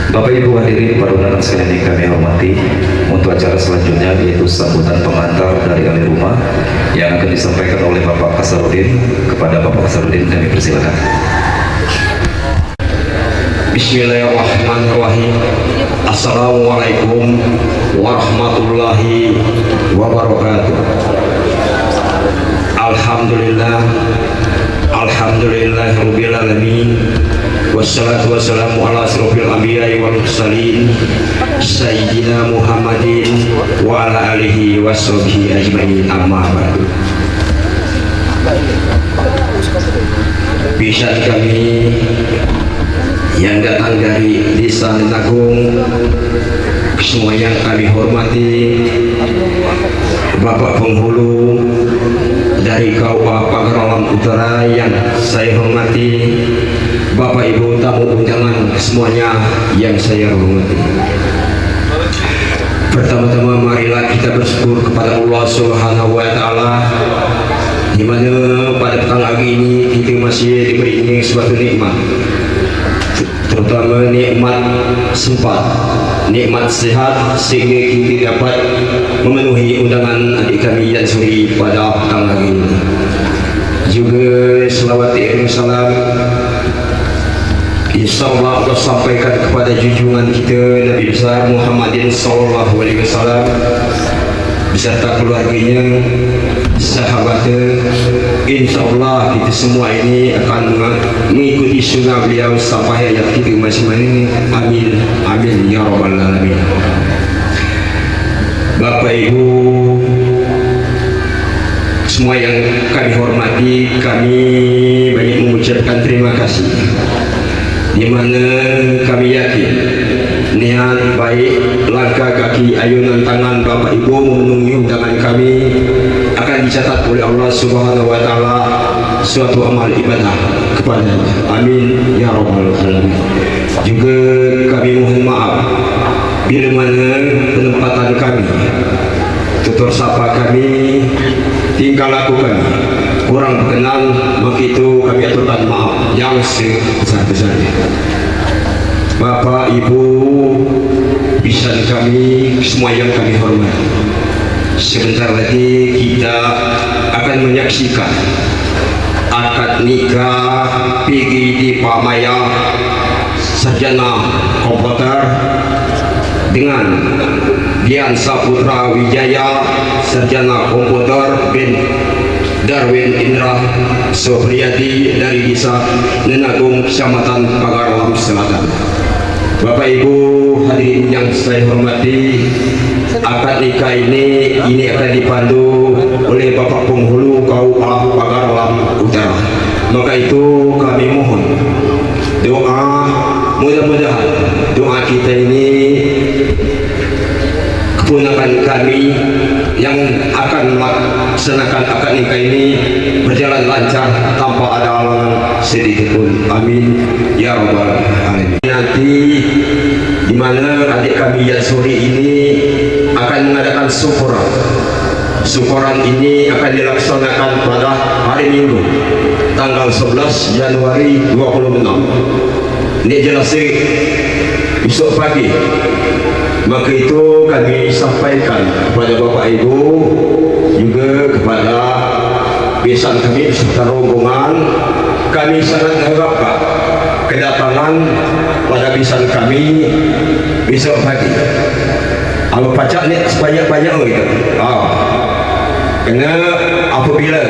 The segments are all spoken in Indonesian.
Bapak Ibu hadirin para undangan sekalian yang kami hormati, untuk acara selanjutnya yaitu sambutan pengantar dari ahli rumah yang akan disampaikan oleh Bapak Kasarudin. Kepada Bapak Kasarudin kami persilakan. Bismillahirrahmanirrahim. Assalamualaikum warahmatullahi wabarakatuh. Alhamdulillahirabbil alamin. Wassalatu wassalamu ala asrofil anbiya'i wal mursalin Sayyidina Muhammadin wa ala alihi washabihi ajma'in, amma ba'du. Bisa kami yang datang dari Desa Lentagung, semua yang kami hormati, Bapak Penghulu dari KUA Pagaralam Utara yang saya hormati, Bapak Ibu tamu undangan semuanya yang saya hormati. Pertama-tama marilah kita bersyukur kepada Allah Subhanahu wa taala, di mana pada petang hari ini kita masih diberi suatu nikmat, terutama nikmat sempat, nikmat sehat, sehingga kita dapat memenuhi undangan adik kami yang suri pada petang hari ini. Juga selawat dan salam insyaallah Allah sampaikan kepada junjungan kita Nabi besar Muhammadin sallallahu alaihi wasallam beserta keluarganya, sahabatnya. Insyaallah kita semua ini akan mengikuti sunnah beliau sampai hayat kita masing-masing. Amin amin ya rabbal alamin. Bapak Ibu semua yang kami hormati, kami banyak mengucapkan terima kasih, di mana kami yakin niat baik, langkah kaki, ayunan tangan Bapak Ibu memenuhi undangan kami akan dicatat oleh Allah Subhanahu wa taala suatu amal ibadah kepadanya. Amin ya rabbal alamin. Juga kami mohon maaf bila mana penempatan kami, tutur sapa kami, tingkah laku kami kurang berkenan, maka itu kami aturkan maaf yang sebesar-besarnya. Bapak Ibu bisan kami semua yang kami hormati, sebentar lagi kita akan menyaksikan akad nikah Pigi di Pamaya sarjana komputer dengan Dian Saputra Wijaya sarjana komputer bin Darwin Indra Sohriyadi dari Desa Nenagung, Kecamatan Pagaralam Selatan. Bapak Ibu hadirin yang saya hormati, akad nikah ini akan dipandu oleh Bapak Penghulu KUA Pagaralam Utara. Maka itu kami mohon doa, mudah-mudahan doa kita ini, keponakan kami yang akan melaksanakan akad nikah ini berjalan lancar tanpa ada halangan sedikit pun. Amin ya rabbal alamin. Nanti di mana adik kami yang sore ini akan mengadakan syukuran. Syukuran ini akan dilaksanakan pada hari Minggu tanggal 11 Januari 26. Ini jelas besok pagi. Maka itu kami sampaikan kepada Bapak Ibu, juga kepada besan kami beserta rombongan, kami sangat mengharapkan kedatangan pada besan kami besok pagi. Kalau pacak ni sebanyak-banyak gitu. Karena apabila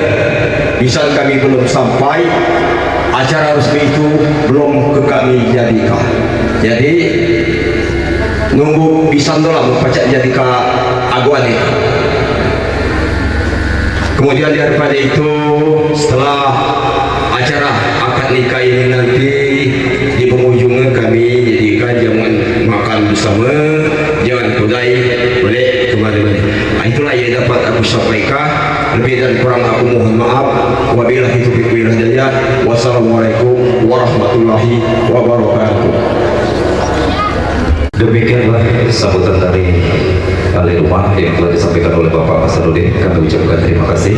besan kami belum sampai, acara resmi itu belum ke kami jadikan. Jadi nunggu pisan doang pacak jadi ke aguan itu. Kemudian daripada itu, setelah acara akad nikah ini nanti di penghujungnya kami jadikan jamuan makan bersama, jangan kudai boleh kemana-mana. Itulah yang dapat aku sampaikan. Lebih dan kurang aku mohon maaf. Wabillahi taufiq wal hidayah. Wassalamualaikum warahmatullahi wabarakatuh. Demikianlah sambutan dari ahli rumah yang telah disampaikan oleh Bapak Kasarudin. Kami ucapkan terima kasih.